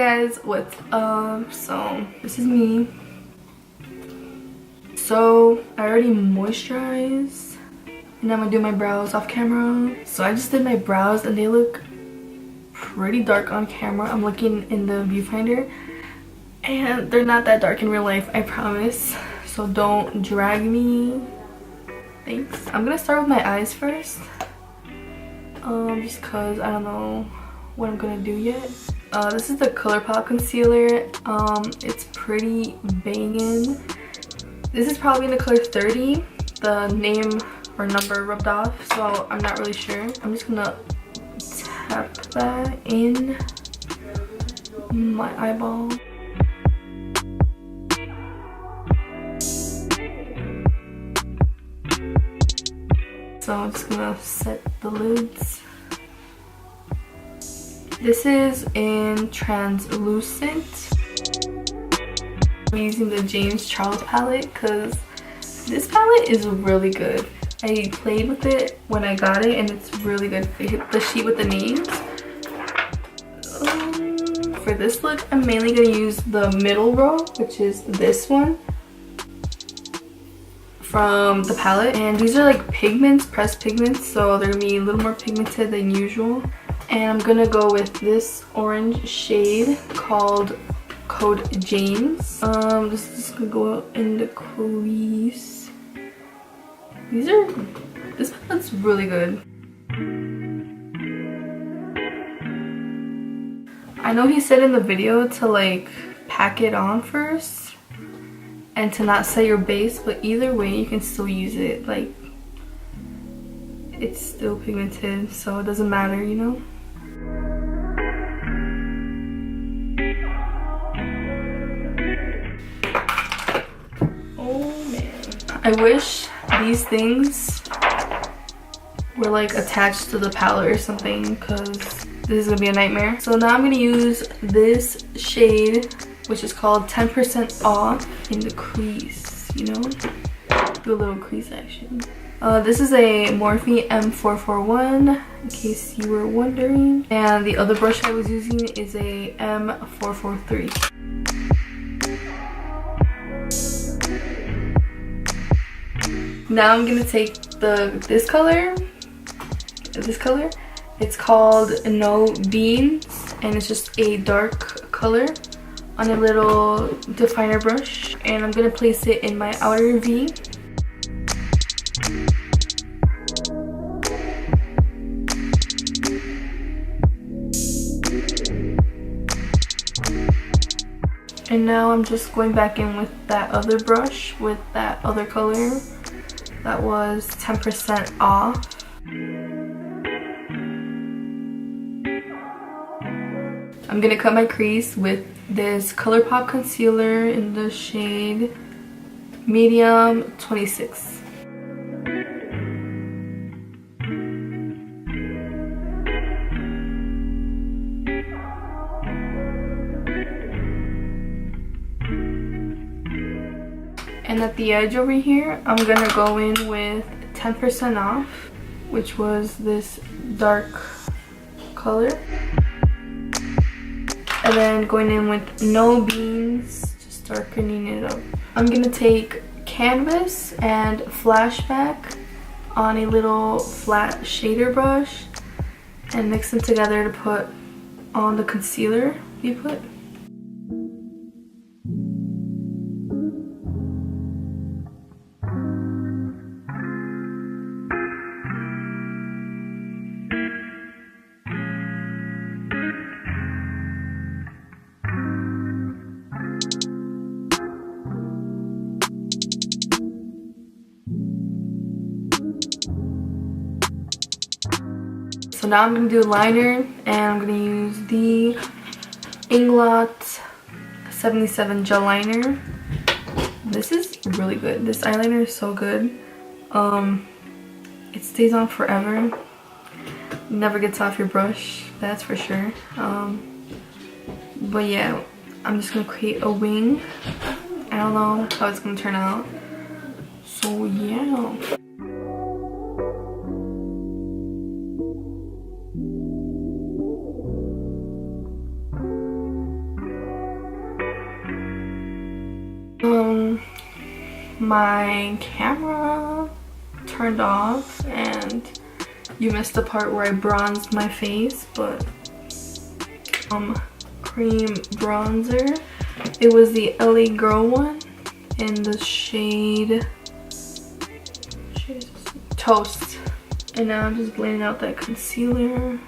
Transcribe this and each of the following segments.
guys, what's up? So this is me. So I already moisturized and I'm gonna do my brows off camera. So I just did my brows and they look pretty dark on camera. I'm looking in the viewfinder and they're not that dark in real life, I promise. So don't drag me. Thanks. I'm gonna start with my eyes first. Just cause I don't know what I'm gonna do yet. This is the Colourpop concealer. It's pretty banging. This is probably in the color 30. The name or number rubbed off, so I'm not really sure. I'm just gonna tap that in my eyeball. So I'm just gonna set the lids. This is in translucent. I'm using the James Charles palette because this palette is really good. I played with it when I got it and it's really good. They hit the sheet with the names. For this look, I'm mainly going to use the middle row, which is this one from the palette. And these are like pigments, pressed pigments, so they're going to be a little more pigmented than usual. And I'm going to go with this orange shade called Code James. This is gonna go in the crease. This one's really good. I know he said in the video to like pack it on first and to not set your base, but either way you can still use it. Like, it's still pigmented, so it doesn't matter, you know? I wish these things were like attached to the palette or something because this is gonna be a nightmare. So now I'm gonna use this shade, which is called 10% off, in the crease, you know? Do a little crease action. This is a Morphe M441, in case you were wondering. And the other brush I was using is a M443. Now I'm gonna take this color. It's called No Beans, and it's just a dark color on a little definer brush, and I'm gonna place it in my outer V. And now I'm just going back in with that other brush with that other color. That was 10% off. I'm gonna cut my crease with this Colourpop concealer in the shade Medium 26. And at the edge over here, I'm gonna go in with 10% off, which was this dark color. And then going in with No Beans, just darkening it up. I'm gonna take Canvas and Flashback on a little flat shader brush and mix them together to put on the concealer you put. So now I'm going to do a liner, and I'm going to use the Inglot 77 Gel Liner. This is really good. This eyeliner is so good. It stays on forever. Never gets off your brush, that's for sure. But yeah, I'm just going to create a wing. I don't know how it's going to turn out. So yeah. My camera turned off and you missed the part where I bronzed my face, but cream bronzer. It was the LA Girl one in the shade Toast. And now I'm just blending out that concealer.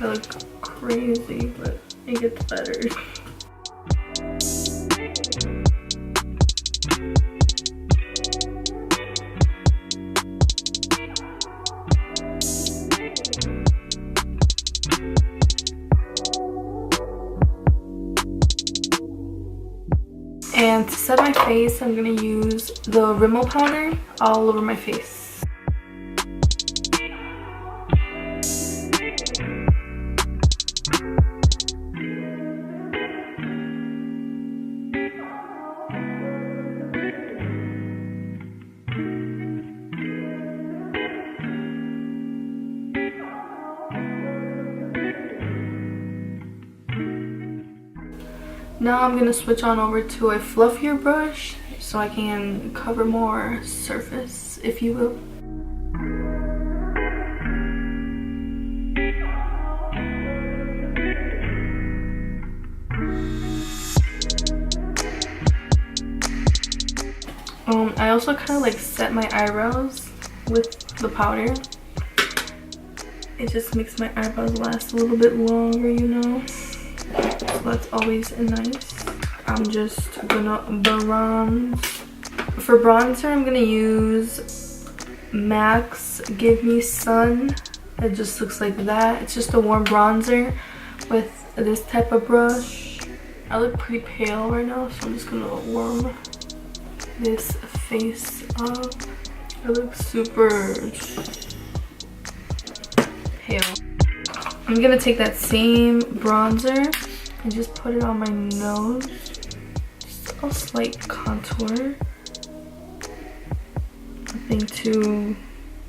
I look crazy, but it gets better. And to set my face, I'm gonna use the Rimmel powder all over my face. Now I'm gonna switch on over to a fluffier brush so I can cover more surface, if you will. I also kind of like set my eyebrows with the powder. It just makes my eyebrows last a little bit longer, you know. So that's always nice. I'm just gonna bronze. For bronzer, I'm gonna use MAC's Give Me Sun. It just looks like that. It's just a warm bronzer with this type of brush. I look pretty pale right now, so I'm just gonna warm this face up. I look super pale. I'm gonna take that same bronzer and just put it on my nose. Just a slight contour. Nothing too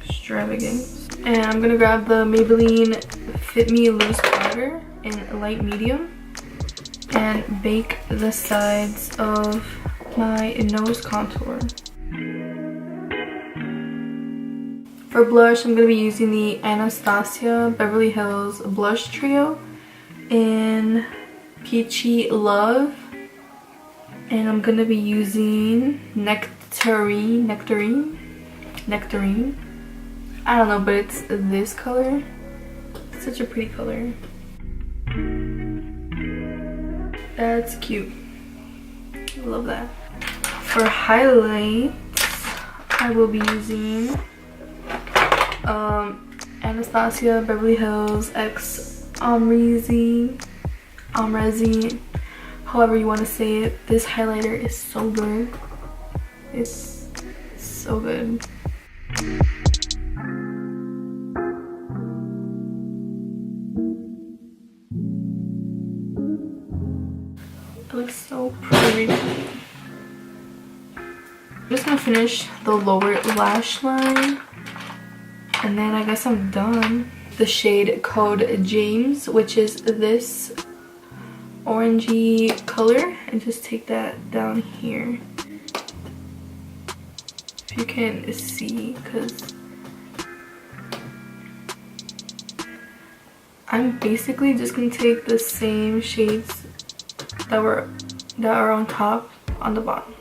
extravagant. And I'm gonna grab the Maybelline Fit Me Loose Powder in light medium and bake the sides of my nose contour. For blush, I'm going to be using the Anastasia Beverly Hills Blush Trio in Peachy Love. And I'm going to be using Nectarine. I don't know, but it's this color. It's such a pretty color. That's cute. I love that. For highlights, I will be using Anastasia Beverly Hills X Amrezy, however you want to say it. This highlighter is so good. It's so good. It looks so pretty. I'm just gonna finish the lower lash line. And then I guess I'm done. The shade Code James, which is this orangey color, and just take that down here. If you can see, because I'm basically just gonna take the same shades that are on top on the bottom.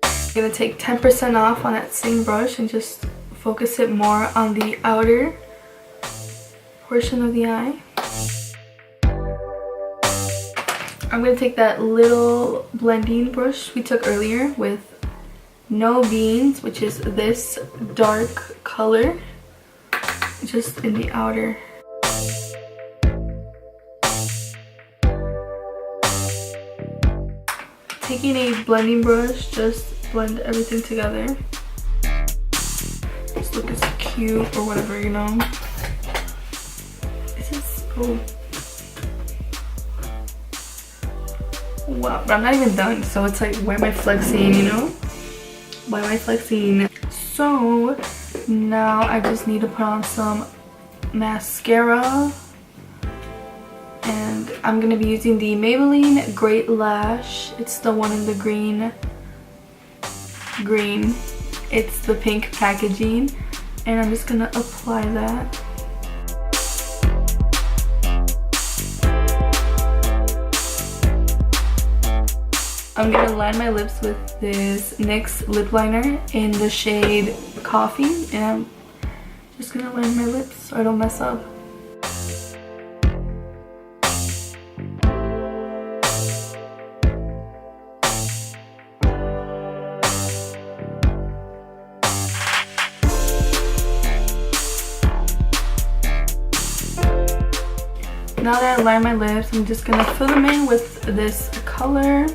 I'm gonna take 10% off on that same brush and just focus it more on the outer portion of the eye. I'm gonna take that little blending brush we took earlier with No Beans, which is this dark color, just in the outer. Taking a blending brush, just blend everything together. This look is cute or whatever, you know. This is so... Wow, but I'm not even done, so it's like, why am I flexing, you know? Why am I flexing? So now I just need to put on some mascara, and I'm gonna be using the Maybelline Great Lash. It's the one in the green. It's the pink packaging, and I'm just gonna apply that. I'm gonna line my lips with this NYX Lip Liner in the shade Coffee, and I'm just gonna line my lips so I don't mess up. Now that I line my lips, I'm just gonna fill them in with this color.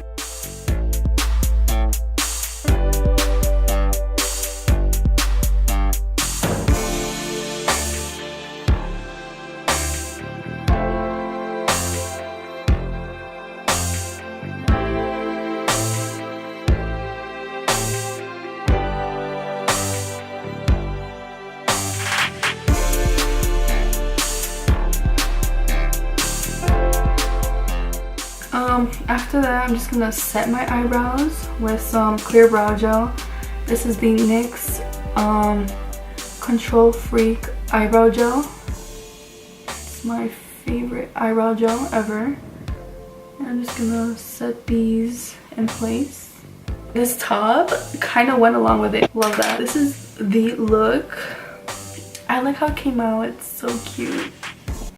After that, I'm just gonna set my eyebrows with some clear brow gel. This is the NYX Control Freak eyebrow gel. It's my favorite eyebrow gel ever. And I'm just gonna set these in place. This top kind of went along with it. Love that. This is the look. I like how it came out. It's so cute.